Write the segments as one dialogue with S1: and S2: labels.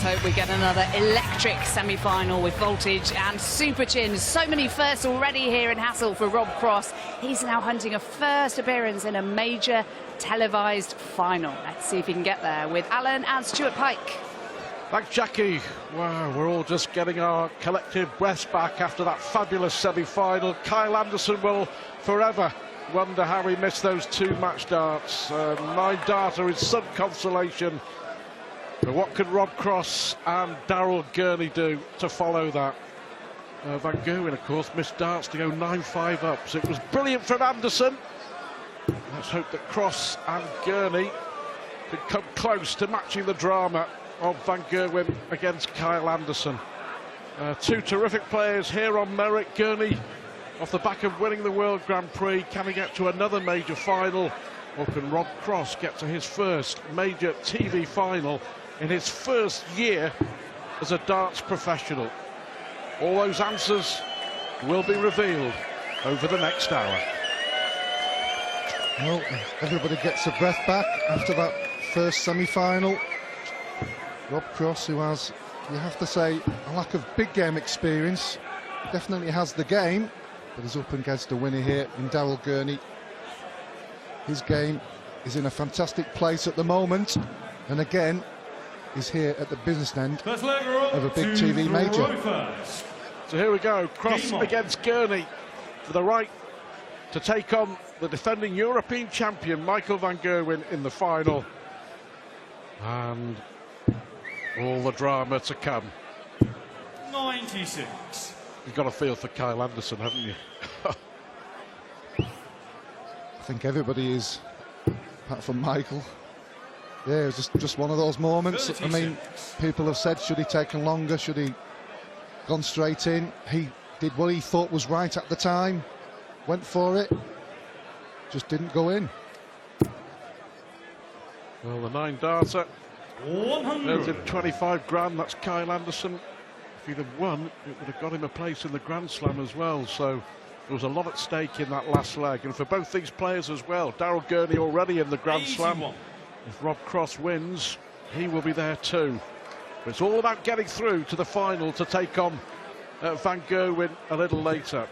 S1: Let's hope we get another electric semi-final with voltage and super chins. So many firsts already here in Hassel for Rob Cross. He's now hunting a first appearance in a major televised final. Let's see if he can get there with Alan and Stuart Pike.
S2: Thanks, Jackie. Wow, we're all just getting our collective breaths back after that fabulous semi-final. Kyle Anderson will forever wonder how he missed those two match darts. 9 darter is some consolation. But what could Rob Cross and Gurney do to follow that? Van Gerwen, of course, missed darts to go 9-5 up. So it was brilliant from Anderson. Let's hope that Cross and Gurney can come close to matching the drama of Van Gerwen against Kyle Anderson. Two terrific players here on merit. Gurney, off the back of winning the World Grand Prix, can he get to another major final? Or can Rob Cross get to his first major TV final in his first year as a darts professional? All those answers will be revealed over the next hour.
S3: Well, everybody gets a breath back after that first semi-final. Rob Cross, who has, you have to say, a lack of big game experience, definitely has the game, but is up against a winner here in Gurney. His game is in a fantastic place at the moment, and again, is here at the business end of a big TV major.
S2: So here we go, Cross against Gurney for the right to take on the defending European champion Michael Van Gerwen in the final. And all the drama to come.
S4: 96.
S2: You've got a feel for Kyle Anderson, haven't you?
S3: I think everybody is, apart from Michael. Yeah, it was just one of those moments.
S4: 36.
S3: I mean, people have said, should he taken longer, should he gone straight in? He did what he thought was right at the time, went for it, just didn't go in.
S2: Well, the 9 darter,
S4: 100.
S2: 25 grand, that's Kyle Anderson. If he'd have won, it would have got him a place in the Grand Slam as well. So there was a lot at stake in that last leg. And for both these players as well, Gurney already in the Grand
S4: 81.
S2: Slam. If Rob Cross wins, he will be there too. But it's all about getting through to the final to take on Van Gerwen a little later.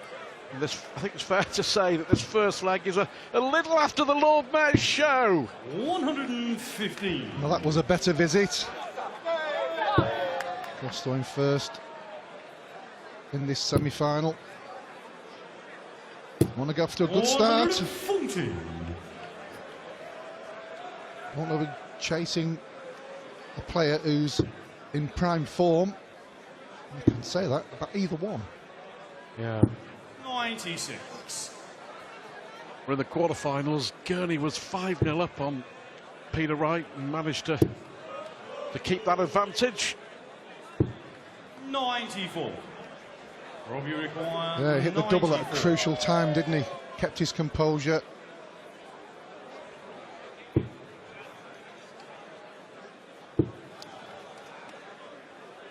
S2: And this, I think it's fair to say that this first leg is a little after the Lord Mayor's show.
S4: 115.
S3: Well, that was a better visit. Cross going first in this semi-final. Want to go after a good start.
S4: 140.
S3: Want to be chasing a player who's in prime form. You can say that about either one.
S2: Yeah.
S4: 96.
S2: We're in the quarterfinals. Gurney was 5-0 up on Peter Wright and managed to keep that advantage.
S4: 94. Rob, you require.
S3: Yeah, he hit the double at a
S4: 94.
S3: crucial time, didn't he? Kept his composure.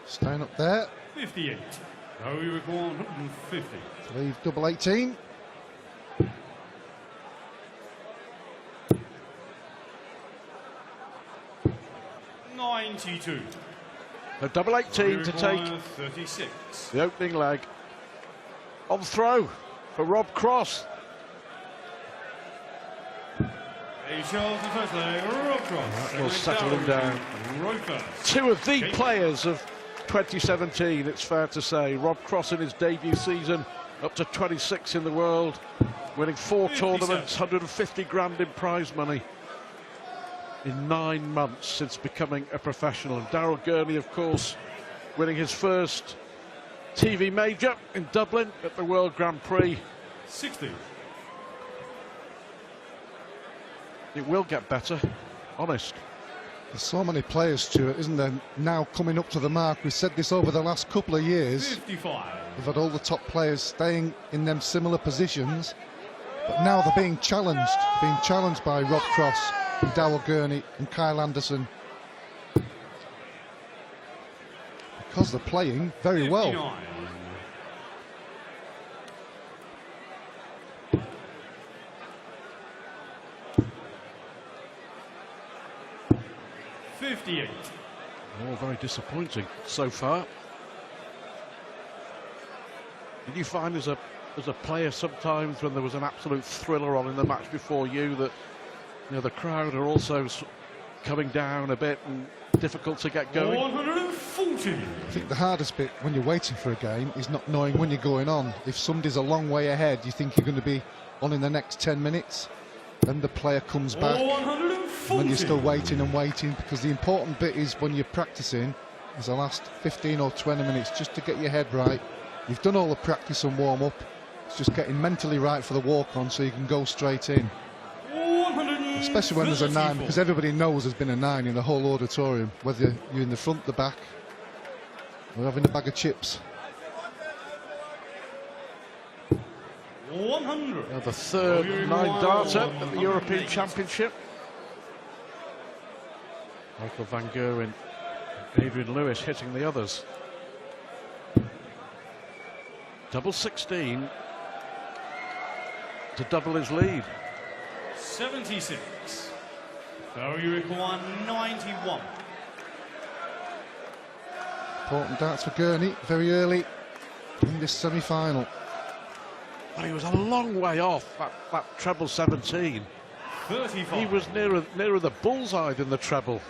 S3: Staying up there.
S4: 58. Now you require 150.
S3: Leave double 18.
S4: $92.
S2: A double 18 to take
S4: 36.
S2: the opening leg. On throw for Rob Cross.
S4: A Charles, the first leg, Rob Cross.
S2: That will settle him down.
S4: Right first.
S2: Two of the players of 2017, it's fair to say. Rob Cross in his debut season, up to 26 in the world, winning 4 tournaments, 150 grand in prize money in 9 months since becoming a professional. And Gurney, of course, winning his first TV major in Dublin at the World Grand Prix.
S4: 60.
S2: It will get better, honest.
S3: There's so many players, Stuart, isn't there, now coming up to the mark. We've said this over the last couple of years.
S4: 55.
S3: We've had all the top players staying in them similar positions, but now they're being challenged by Rob Cross and Gurney and Kyle Anderson, because they're playing very well.
S4: 59. 58.
S2: Oh, very disappointing so far. Did you find as a player sometimes when there was an absolute thriller on in the match before you that the crowd are also coming down a bit and difficult to get going?
S4: 140.
S3: I think the hardest bit when you're waiting for a game is not knowing when you're going on. If somebody's a long way ahead, you think you're going to be on in the next 10 minutes, then the player comes back,
S4: 140.
S3: and then you're still waiting and waiting, because the important bit is when you're practicing is the last 15 or 20 minutes just to get your head right. You've done all the practice and warm-up. It's just getting mentally right for the walk-on so you can go straight in. Especially when there's a 9, because everybody knows there's been a 9 in the whole auditorium, whether you're in the front, the back, or having a bag of chips.
S4: 100.
S2: The third 9-darter at the European Championship. Michael van Gerwen, Adrian Lewis hitting the others. Double 16 to double his lead.
S4: 76. So you require 91.
S3: Important darts for Gurney very early in this semi-final.
S2: But he was a long way off that treble 17.
S4: 35.
S2: He was nearer the bullseye than the treble.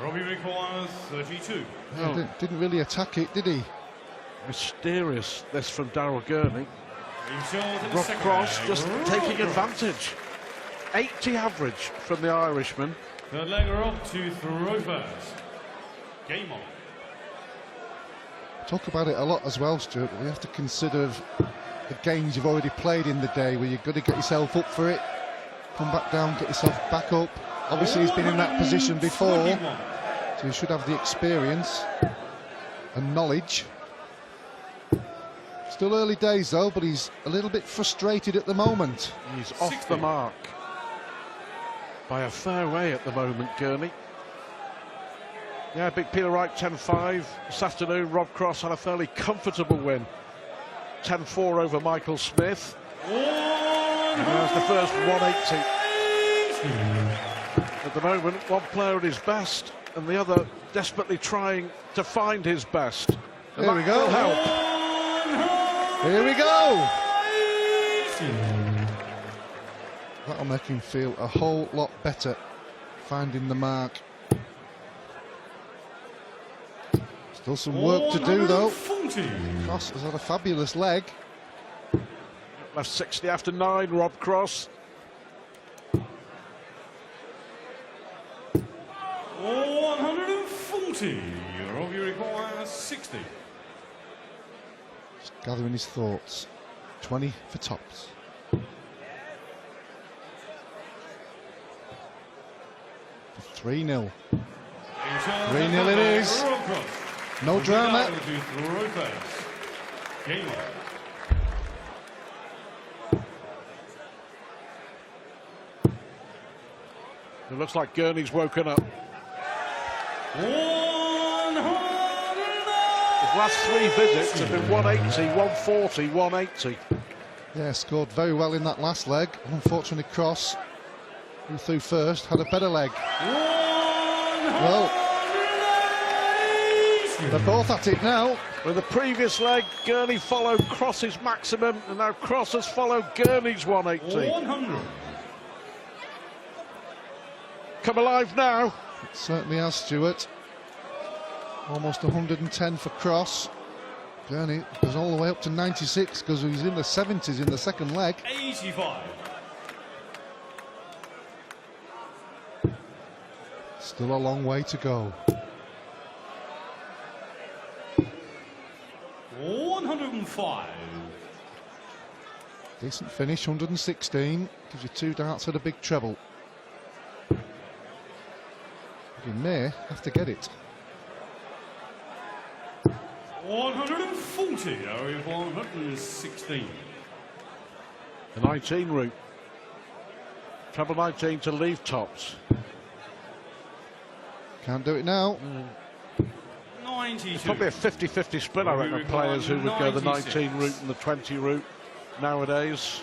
S4: Robbie requires 32.
S3: Yeah, didn't really attack it, did he?
S2: Mysterious, this from Daryl Gurney. Rob
S4: Second
S2: Cross
S4: leg,
S2: just
S4: Rob
S2: taking
S4: Cross.
S2: advantage. 80 average from the Irishman.
S4: Third leg, Rob to throw first. Game on.
S3: Talk about it a lot as well, Stuart. You have to consider the games you've already played in the day where you've got to get yourself up for it, come back down, get yourself back up. Obviously he's been in that position before, so he should have the experience and knowledge. Still early days though, but he's a little bit frustrated at the moment.
S2: He's off the mark by a fair way at the moment, Gurney. Yeah, Big Peter Wright 10-5. This afternoon, Rob Cross had a fairly comfortable win. 10-4 over Michael Smith. And there's the first 180. At the moment, one player at his best and the other desperately trying to find his best. And
S3: There we go.
S2: will help.
S3: Here we go. That'll make him feel a whole lot better, finding the mark. Still some work to do though. Cross has had a fabulous leg.
S2: Left 60 after 9, Rob Cross.
S4: 140. Robbie requires 60.
S3: Just gathering his thoughts. 20 for tops. For 3-0. 3-0 it is. No drama.
S4: Game on.
S2: It looks like Gurney's woken up.
S4: 100.
S2: His last 3 visits have been 180, 140, 180.
S3: Yeah, scored very well in that last leg. Unfortunately, Cross, who threw first, had a better leg. Well, they're both at it now.
S2: With the previous leg, Gurney followed Cross's maximum, and now Cross has followed Gurney's 180.
S4: 100.
S2: Come alive now.
S3: It certainly has, Stuart. Almost 110 for Cross. Gurney goes all the way up to 96 because he's in the 70s in the second leg.
S4: 85.
S3: Still a long way to go.
S4: 105.
S3: Decent finish, 116. Gives you 2 darts at a big treble. You may have to get it.
S4: 140. Area 116.
S2: The 19 route. Treble 19 to leave tops.
S3: Can't do it now.
S4: 92.
S2: Probably a 50-50 split, I reckon, of players who would go the 19 route and the 20 route nowadays.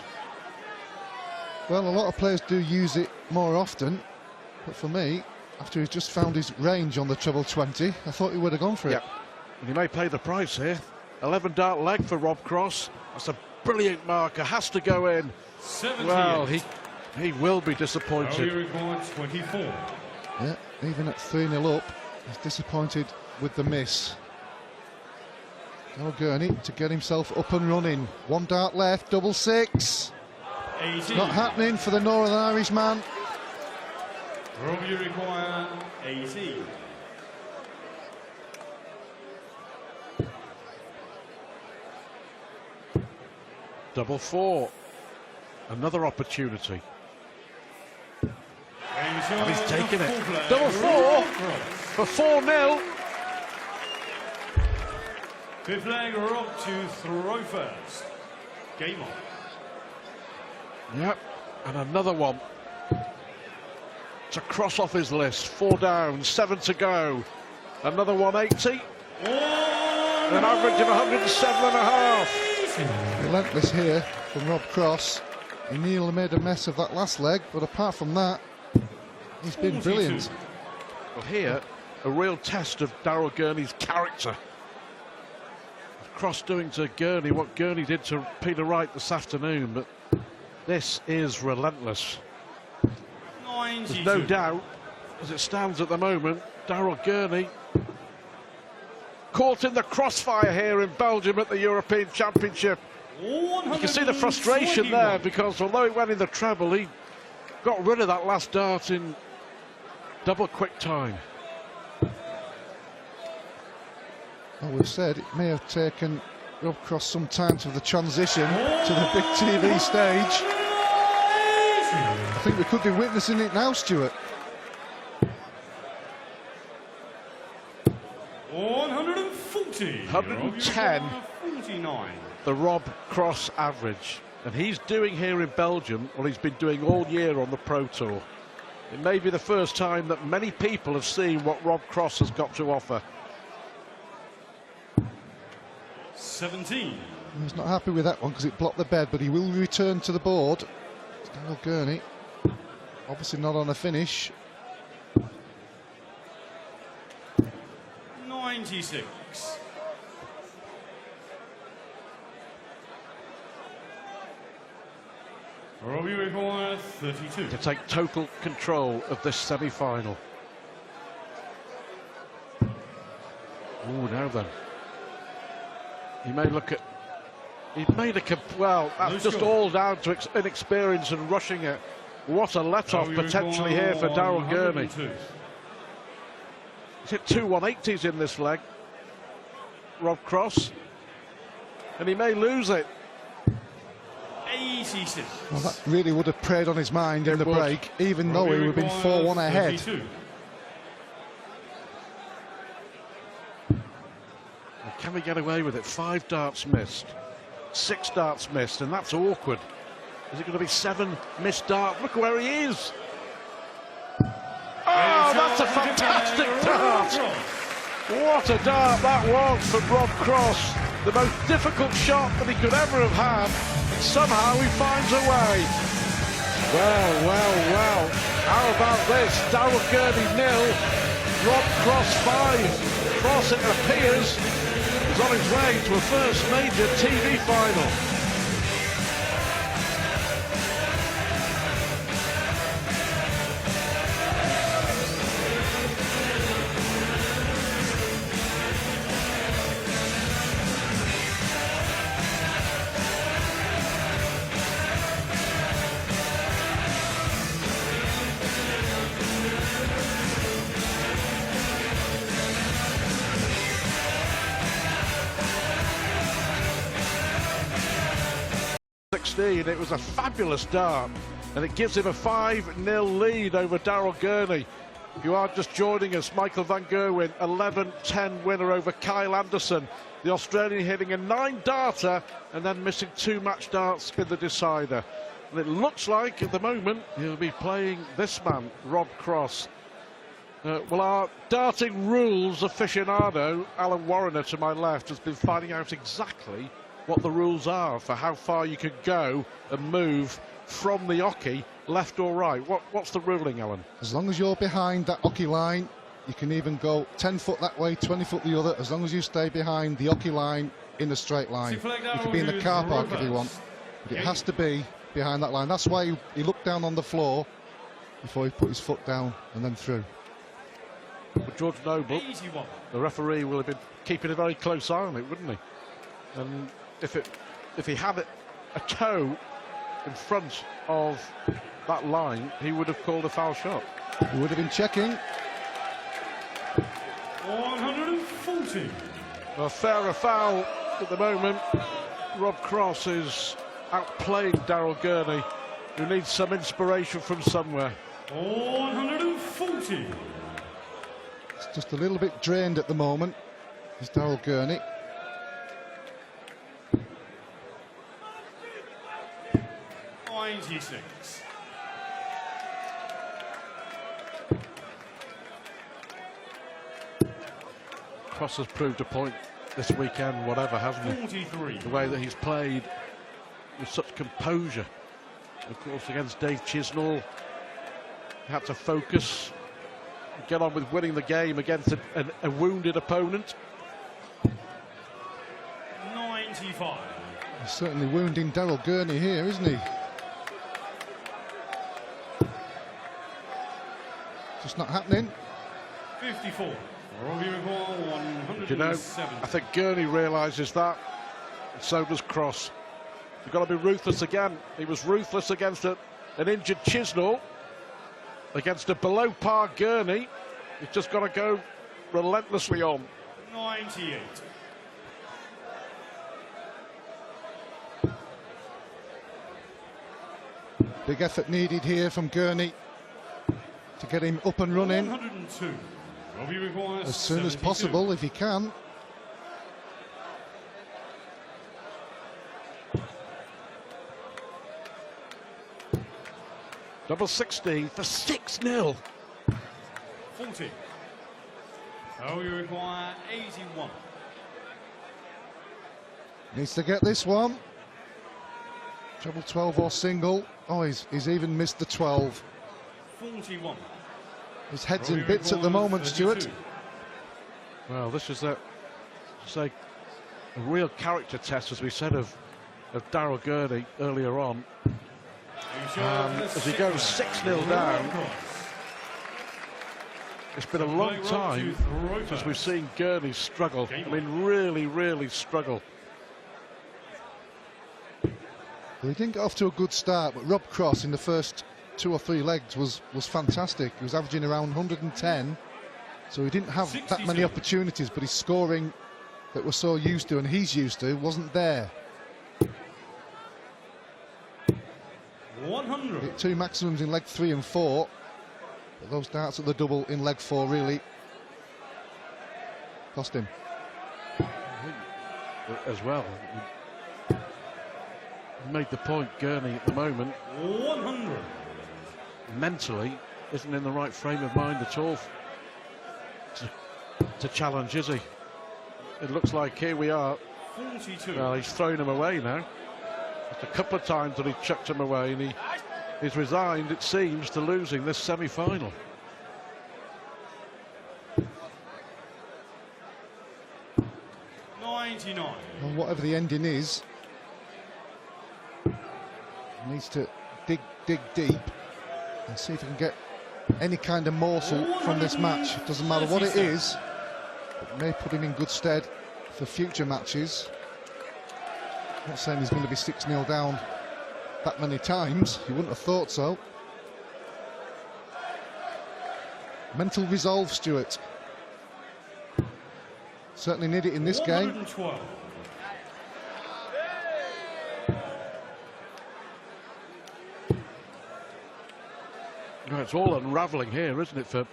S3: Well, a lot of players do use it more often, but for me, after he's just found his range on the treble 20. I thought he would have gone for it.
S2: And he may pay the price here. 11 dart leg for Rob Cross. That's a brilliant marker, has to go in.
S4: 78.
S2: Well, he will be disappointed.
S4: 24.
S3: Yeah, even at 3-0 up, he's disappointed with the miss. Now Gurney to get himself up and running. 1 dart left, double 6.
S4: 18.
S3: Not happening for the Northern Irish man.
S4: Rob, you require 18.
S2: Double 4. Another opportunity. And he's taken it. Double 4 for 4-0.
S4: Fifth leg, Rob to throw first. Game on.
S2: Yep, and another one to cross off his list. 4 down, 7 to go. Another 180. An average of 107.5.
S3: Relentless here from Rob Cross. He nearly made a mess of that last leg, but apart from that, he's been brilliant.
S2: Well, here, a real test of Daryl Gurney's character. Cross doing to Gurney what Gurney did to Peter Wright this afternoon, but this is relentless.
S4: 92.
S2: There's no doubt, as it stands at the moment, Daryl Gurney caught in the crossfire here in Belgium at the European Championship. You can see the frustration there, because although it went in the treble, he got rid of that last dart in double quick time.
S3: Well, we've said it may have taken Rob Cross some time to the transition to the big TV stage. I think we could be witnessing it now, Stuart.
S4: 140.
S2: 110.
S4: 49.
S2: The Rob Cross average. And he's doing here in Belgium what he's been doing all year on the Pro Tour. It may be the first time that many people have seen what Rob Cross has got to offer.
S4: 17.
S3: He's not happy with that one because it blocked the bed, but he will return to the board. Daniel Gurney, obviously not on a finish.
S4: 96. Robbie require 32.
S2: To take total control of this semi-final. Oh, now then. He may look at... He made a... Well, that's just all down to inexperience and rushing it. What a let-off potentially here for Daryl Gurney. He's hit 2 180s in this leg, Rob Cross. And he may lose it.
S4: 86.
S3: Well, that really would have preyed on his mind in the break, even though he would have been 4-1 ahead.
S4: 32.
S2: Can we get away with it? 5 darts missed, 6 darts missed, and that's awkward. Is it going to be 7 missed darts? Look where he is. Oh, that's a fantastic dart. What a dart that was from Rob Cross. The most difficult shot that he could ever have had, and somehow he finds a way. Well, well, well. How about this? Daryl Gurney 0, Rob Cross 5. Cross, it appears, is on his way to a first major TV final. It was a fabulous dart, and it gives him a 5-0 lead over Daryl Gurney. If you are just joining us, Michael van Gerwen, 11-10 winner over Kyle Anderson. The Australian hitting a 9-darter and then missing 2 match darts in the decider. And it looks like at the moment he'll be playing this man, Rob Cross. Well, our darting rules aficionado, Alan Warriner to my left, has been finding out exactly what the rules are for how far you can go and move from the oche, left or right. What's the ruling, Alan?
S3: As long as you're behind that oche line, you can even go 10 foot that way, 20 foot the other, as long as you stay behind the oche line in a straight line. You can be in the car park if you want, but it has to be behind that line. That's why he looked down on the floor before he put his foot down and then through.
S2: But George Noble, the referee, will have been keeping a very close eye on it, wouldn't he? And if he had a toe in front of that line, he would have called a foul shot.
S3: He would have been checking.
S4: 140.
S2: A fairer foul at the moment. Rob Cross is outplaying Daryl Gurney, who needs some inspiration from somewhere.
S4: 140.
S3: It's just a little bit drained at the moment, is Daryl Gurney.
S2: Cross has proved a point this weekend, whatever, hasn't he?
S4: 43.
S2: The way that he's played with such composure. Of course, against Dave Chisnall, he had to focus, get on with winning the game against a wounded opponent.
S4: 95.
S3: He's certainly wounding Daryl Gurney here, isn't he? Just not happening.
S4: 54.
S2: You know, I think Gurney realises that, and so does Cross. You've got to be ruthless again. He was ruthless against an injured Chisnall, against a below par Gurney. He's just got to go relentlessly on.
S4: 98.
S3: Big effort needed here from Gurney to get him up and running
S4: 102.
S3: as soon as possible if he can.
S2: Double 60 for 6-0.
S4: 40. So you require 81.
S3: Needs to get this one. Treble 12 or single. Oh, he's even missed the 12.
S4: 41.
S3: His head's in bits at the moment, Stuart.
S2: Well, this is a real character test, as we said, of Daryl Gurney earlier on. As he goes 6-0 down, it's been a long time since we've seen Gurney struggle. I mean, really struggle.
S3: Well, he didn't get off to a good start, but Rob Cross in the first 2 or 3 legs was fantastic. He was averaging around 110, so he didn't have that many opportunities, but his scoring that we're so used to and he's used to wasn't there.
S4: 100.
S3: Hit 2 maximums in leg 3 and 4, but those darts at the double in leg 4 really cost him.
S2: As well, he made the point, Gurney at the moment
S4: 100.
S2: mentally isn't in the right frame of mind at all to challenge, is he? It looks like here we are.
S4: 42.
S2: Well, he's thrown him away now. Just a couple of times that he chucked him away, and he's resigned, it seems, to losing this semi-final.
S3: Well, whatever the ending is, he needs to dig deep and see if he can get any kind of morsel from this match. It doesn't matter what it is, it may put him in good stead for future matches. I'm not saying he's going to be 6-0 down that many times, you wouldn't have thought so. Mental resolve, Stuart. Certainly need it in this game.
S4: 112.
S2: No, it's all unravelling here, isn't it, for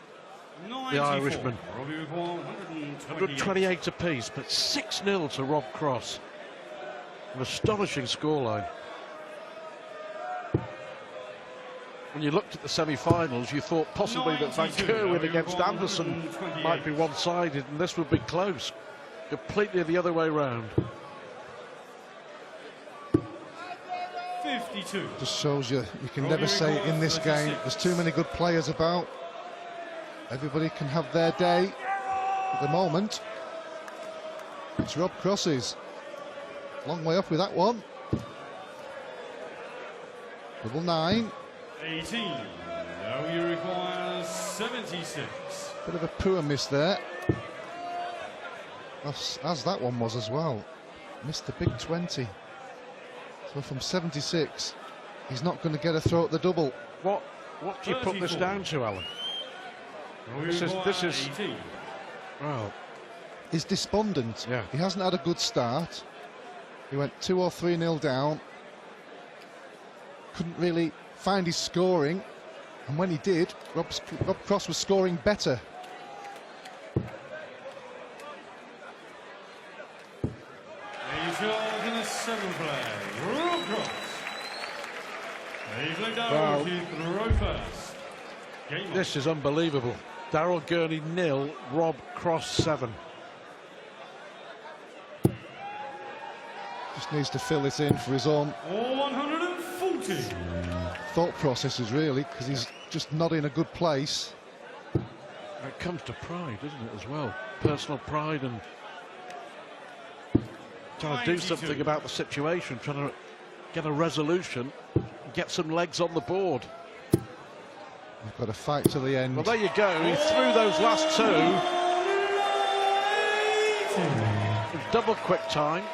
S2: the Irishman? 128 apiece, but 6-0 to Rob Cross. An astonishing scoreline. When you looked at the semi-finals, you thought possibly that Van Kerwin against Anderson might be one-sided, and this would be close. Completely the other way round.
S4: 52.
S3: Just shows you can never say in this game there's too many good players about. Everybody can have their day. At the moment, it's Rob Cross's. Long way off with that one. Double 9.
S4: 18. Now you require 76.
S3: Bit of a poor miss there. As that one was as well. Missed the big 20. So from 76, he's not going to get a throw at the double.
S2: What do you put this down to, Alan? This is well,
S3: he's despondent.
S2: Yeah.
S3: He hasn't had a good start. He went 2 or 3-0 down. Couldn't really find his scoring, and when he did, Rob Cross was scoring better.
S4: He's in the 7th flag. Rob Cross. He's laid down to throw first. Game
S2: this is unbelievable. Daryl Gurney 0, Rob Cross 7.
S3: Just needs to fill it in for his own
S4: 140.
S3: thought processes, really, because he's just not in a good place.
S2: It comes to pride, doesn't it, as well? Personal pride and trying to do something about the situation, trying to get a resolution, get some legs on the board.
S3: We've got to fight to the end.
S2: Well, there you go. He threw those last two. Double quick time.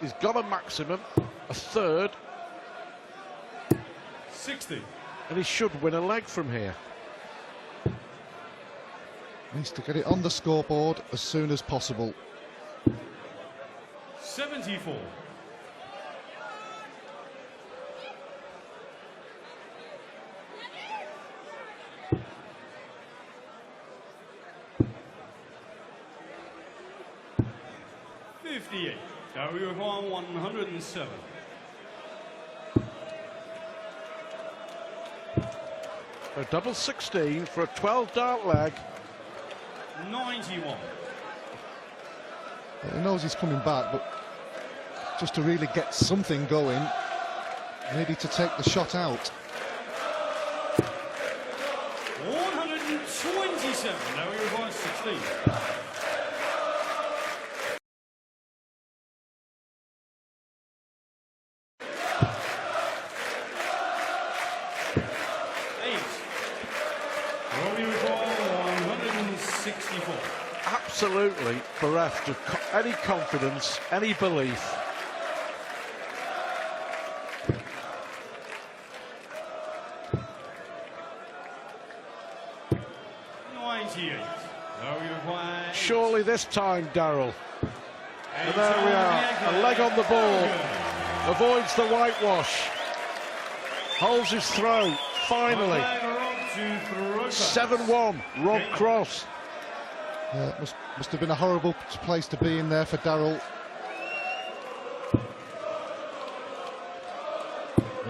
S2: He's got a maximum, a third.
S4: 60.
S2: And he should win a leg from here.
S3: Needs to get it on the scoreboard as soon as possible.
S4: 74. Now we are on 107.
S2: A double 16 for a 12-dart leg.
S4: 91.
S3: He knows he's coming back, but just to really get something going, needed to take the shot out.
S4: 127. Now we are on 16.
S2: Absolutely bereft of any confidence, any belief. Surely this time, Daryl. And there we are, a leg on the board. Avoids the whitewash. Holds his throw, finally. 7-1, Rob Cross.
S3: Yeah, it must have been a horrible place to be in there for Daryl.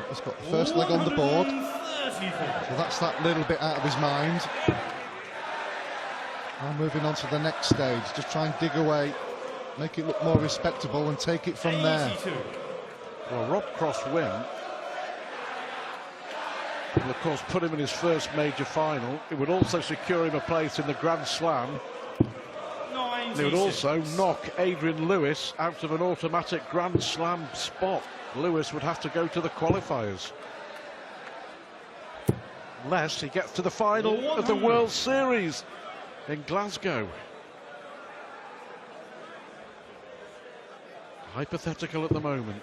S3: He's got the first leg on the board, so that's that little bit out of his mind. Now moving on to the next stage, just try and dig away, make it look more respectable and take it from there.
S2: Well, Rob Cross win will of course put him in his first major final. It would also secure him a place in the Grand Slam. It would also knock Adrian Lewis out of an automatic Grand Slam spot. Lewis would have to go to the qualifiers, unless he gets to the final of the World Series in Glasgow. Hypothetical at the moment.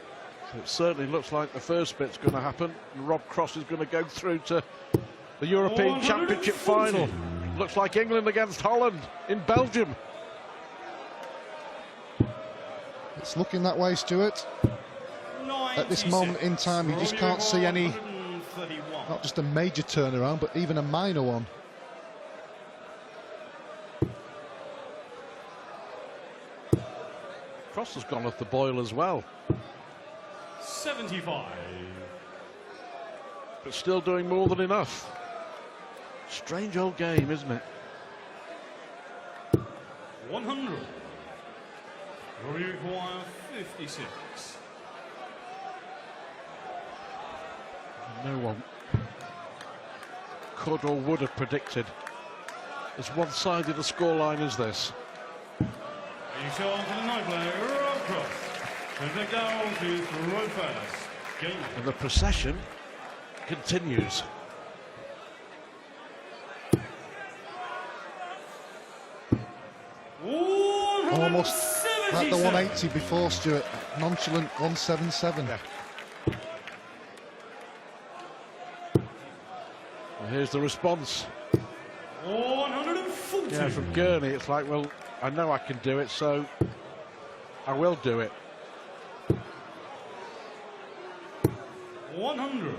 S2: So it certainly looks like the first bit's going to happen, and Rob Cross is going to go through to the European Championship final. Looks like England against Holland in Belgium.
S3: It's looking that way, Stuart. At this moment in time, you just can't see any, not just a major turnaround, but even a minor one.
S2: Cross has gone off the boil as well.
S4: 75.
S2: But still doing more than enough. Strange old game, isn't it?
S4: 100. We require 56.
S2: no one could or would have predicted as one-sided a scoreline as this.
S4: You show on to the night player, Rob Cross. And the goal to throw first. Game.
S2: And the procession continues.
S3: Almost like the 180 before, Stuart. Nonchalant 177.
S2: Yeah. And here's the response.
S4: 140.
S2: Yeah, from Gurney, it's like, well, I know I can do it, so I will do it.
S4: 100.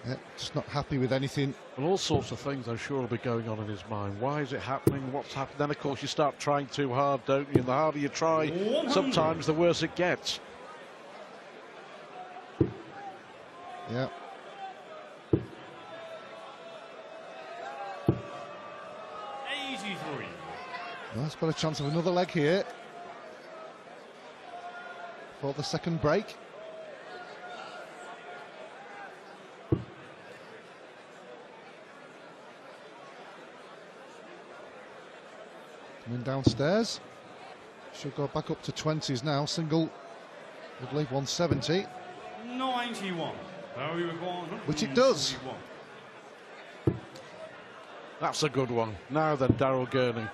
S3: Yeah, just not happy with anything.
S2: And all sorts of things I'm sure will be going on in his mind. Why is it happening? What's happening? Then, of course, you start trying too hard, don't you? And the harder you try,
S4: 100.
S2: sometimes the worse it gets.
S3: Yeah. Well, it's got a chance of another leg here for the second break. Coming downstairs. Should go back up to 20s now. Single would leave 170.
S4: 91.
S3: Which it does.
S2: That's a good one. Now then, Daryl Gurney.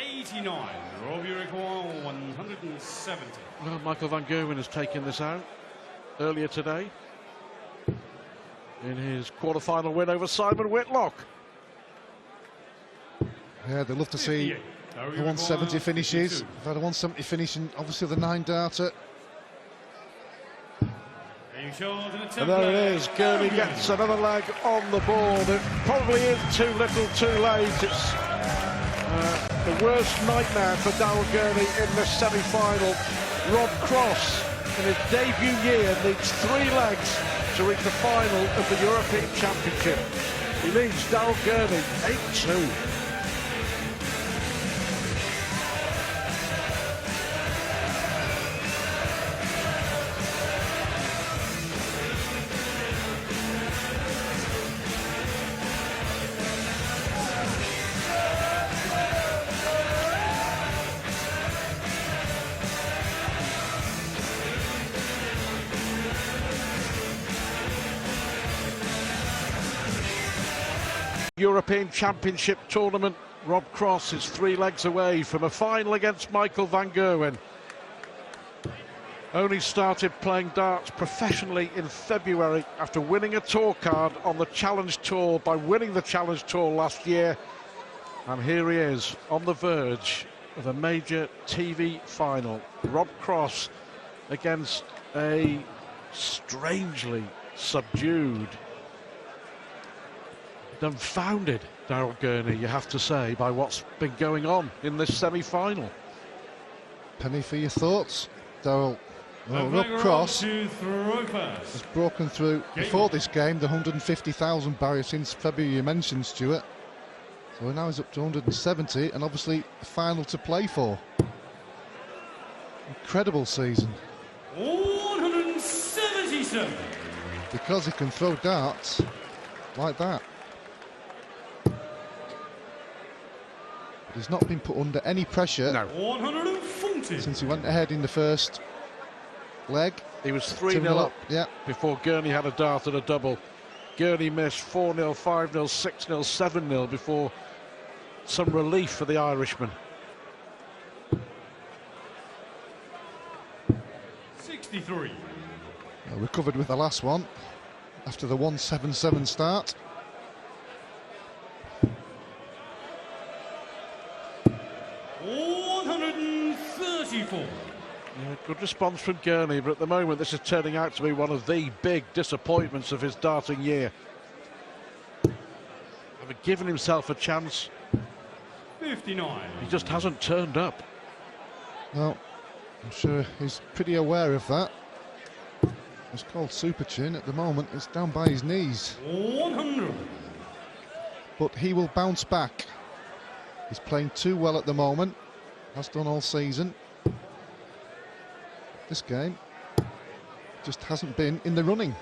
S4: 89. Robbie require 170.
S2: Well, Michael Van Gerwen has taken this out earlier today in his quarter-final win over Simon Whitlock.
S3: Yeah, they'd love to see the 170 finishes. We've had a 170 finish and obviously the 9-darter.
S2: And there it is. Gurney gets another leg on the board. It probably is too little, too late. It's the worst nightmare for Daryl Gurney in the semi-final. Rob Cross, in his debut year, needs 3 legs to reach the final of the European Championship. He leads Daryl Gurney 8-2. European Championship tournament. Rob Cross is 3 legs away from a final against Michael Van Gerwen. Only started playing darts professionally in February after winning a tour card on the Challenge Tour by winning the Challenge Tour last year. And here he is on the verge of a major TV final. Rob Cross against a strangely subdued, dumbfounded Daryl Gurney, you have to say, by what's been going on in this semi-final.
S3: Penny for your thoughts, Daryl. Well, Rob Cross has broken through before this game the 150,000 barrier since February, you mentioned, Stuart. So now he's up to 170 and obviously a final to play for. Incredible season.
S4: 177.
S3: Because he can throw darts like that. But he's not been put under any pressure.
S2: No.
S4: 140.
S3: Since he went ahead in the first leg.
S2: He was 3-0 up,
S3: yeah,
S2: before Gurney had a dart and a double. Gurney missed 4-0, 5-0, 6-0, 7-0 before some relief for the Irishman.
S4: 63.
S3: Recovered with the last one after the 177 start.
S2: Yeah, good response from Gurney, but at the moment this is turning out to be one of the big disappointments of his darting year. Having given himself a chance,
S4: 59.
S2: he just hasn't turned up.
S3: Well, I'm sure he's pretty aware of that. It's called super chin at the moment. It's down by his knees.
S4: 100.
S3: But he will bounce back. He's playing too well at the moment. Has done all season. this game just hasn't been in the running.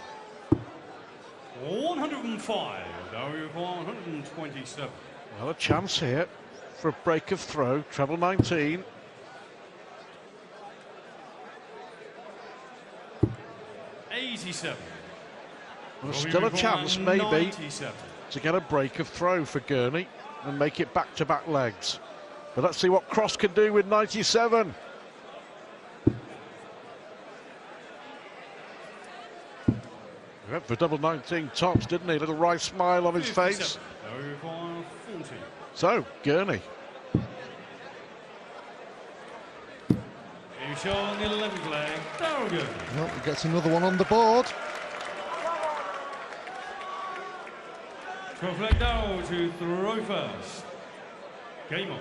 S4: 105, now we require 127.
S2: Well, a chance here for a break of throw, treble 19.
S4: 87.
S2: Well, still a chance, maybe,
S4: 97.
S2: to get a break of throw for Gurney and make it back-to-back legs. But let's see what Cross can do with 97. He went for double 19 tops, didn't he? A little wry smile on his
S4: 57.
S2: face.
S4: Now we require 40.
S2: So, Gurney.
S4: He's showing the 11th leg. Darryl Gurney.
S3: Well, he gets another one on the board.
S4: 12th leg Darryl to throw first. Game on.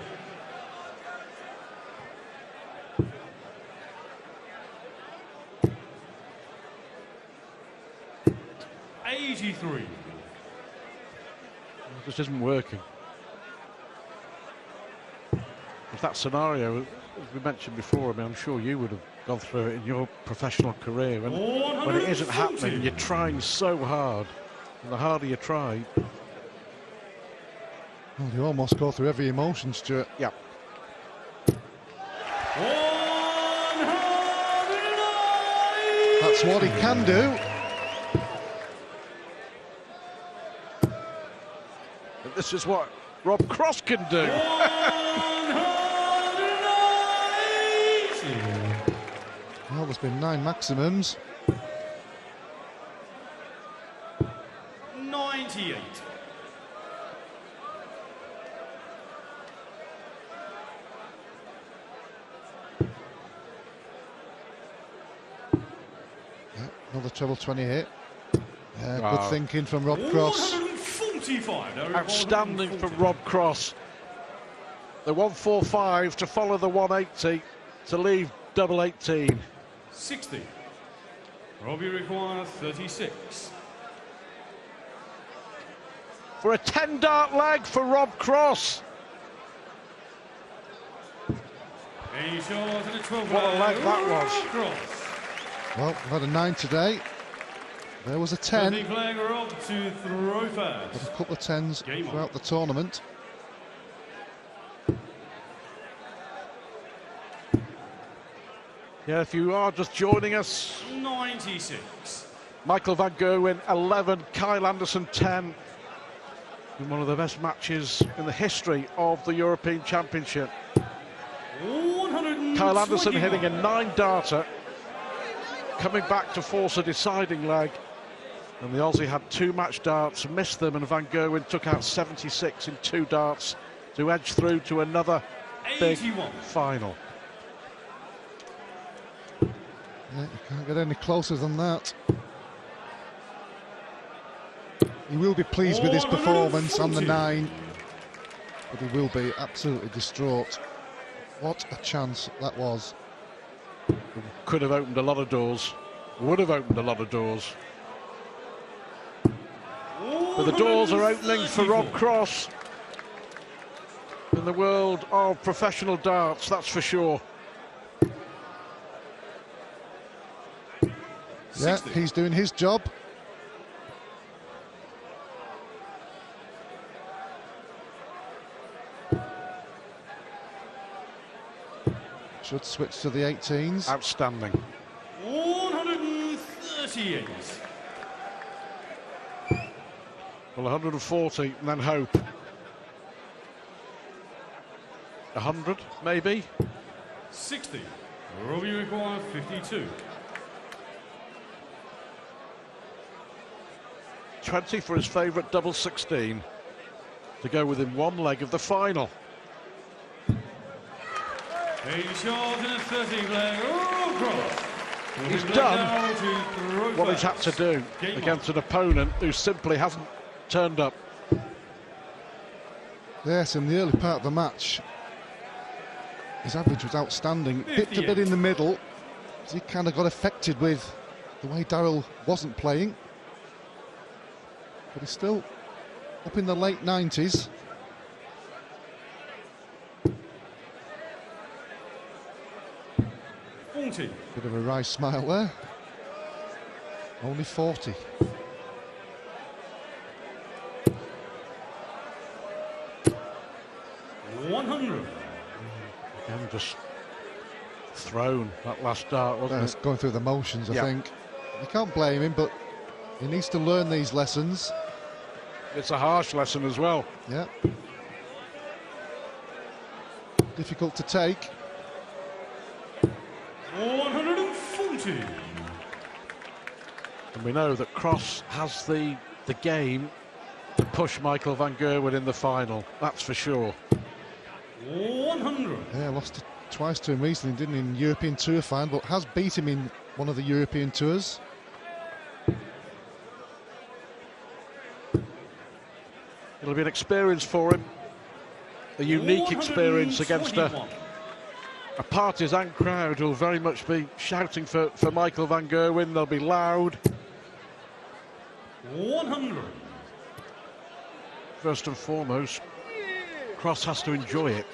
S2: This isn't working. If that scenario, as we mentioned before, I mean, I'm sure you would have gone through it in your professional career. And when it isn't happening, you're trying so hard. And the harder you try...
S3: Well, you almost go through every emotion, Stuart.
S2: Yeah.
S4: 109.
S3: That's what he can do.
S2: But this is what Rob Cross can do.
S4: 190.
S3: Well, there's been 9 maximums.
S4: 98.
S3: Another treble 28. Good
S2: Wow.
S3: thinking from Rob Cross.
S4: 145.
S2: Outstanding from Rob Cross. The 145 to follow the 180 to leave double 18.
S4: 60. Robbie requires 36.
S2: For a 10-dart leg for Rob Cross.
S4: And he shows in a 12
S2: What a leg that was.
S4: Cross.
S3: Well, we've had a 9 today. There was a 10.
S4: The flag Rob to throw
S3: Got
S4: first.
S3: a couple of 10s
S4: Game on.
S3: throughout the tournament.
S2: Yeah, if you are just joining us,
S4: 96.
S2: Michael van Gerwen 11, Kyle Anderson 10. In one of the best matches in the history of the European Championship.
S4: 121.
S2: Kyle Anderson hitting a 9-darter, coming back to force a deciding leg. And the Aussie had 2 match darts, missed them, and Van Gerwen took out 76 in 2 darts to edge through to another big
S4: 81.
S2: final.
S3: Yeah, you can't get any closer than that. He will be pleased with his performance on the 9, but he will be absolutely distraught. What a chance that was.
S2: Could have opened a lot of doors, would have opened a lot of doors. But the doors are opening for Rob Cross in the world of professional darts, that's for sure.
S3: Yeah,
S4: 60.
S3: he's doing his job. Should switch to the 18s.
S2: Outstanding.
S4: 138.
S2: Well, 140 and then hope. 100 maybe.
S4: 60. Robbie requires 52.
S2: 20 for his favourite double 16 to go within 1 leg of the final.
S4: He shows in a 30 leg. Cross.
S2: He's done what he's
S4: he's
S2: had to do against an opponent who simply hasn't turned up.
S3: Yes, in the early part of the match, his average was outstanding. Dipped a bit in the middle. He kind of got affected with the way Darryl wasn't playing. But he's still up in the late 90s.
S4: 40.
S3: Bit of a wry smile there. Only 40.
S4: 100.
S2: Again, just thrown that last dart, wasn't
S3: It's
S2: it?
S3: going through the motions, I
S2: Yeah.
S3: think. You can't blame him, but he needs to learn these lessons.
S2: It's a harsh lesson as well.
S3: Yeah. Difficult to take.
S4: 140.
S2: And we know that Cross has the game to push Michael van Gerwen in the final, that's for sure.
S4: 100.
S3: Yeah, lost twice to him recently, didn't he, in European Tour final, but has beat him in one of the European Tours.
S2: It'll be an experience for him, a unique experience against a
S4: 121.
S2: partisan crowd who'll very much be shouting for Michael van Gerwen. They'll be loud.
S4: 100.
S2: First and foremost, Cross has to enjoy it.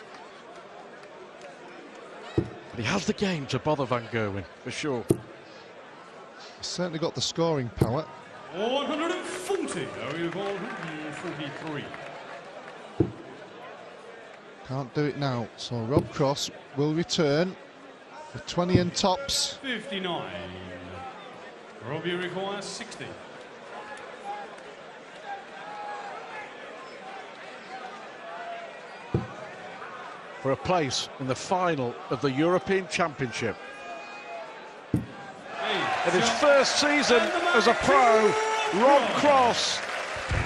S2: But he has the game to bother van Gerwen, for sure.
S3: He's certainly got the scoring power.
S4: 140. Over 143.
S3: Can't do it now, so Rob Cross will return with 20 and tops.
S4: 59. Robbie requires 60.
S2: For a place in the final of the European Championship. In his first season as a pro, Rob Cross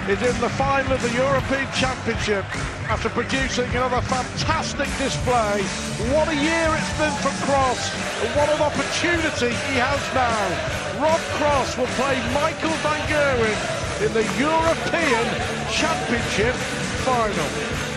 S2: is in the final of the European Championship after producing another fantastic display. What a year it's been for Cross, and what an opportunity he has now. Rob Cross will play Michael van Gerwen in the European Championship final.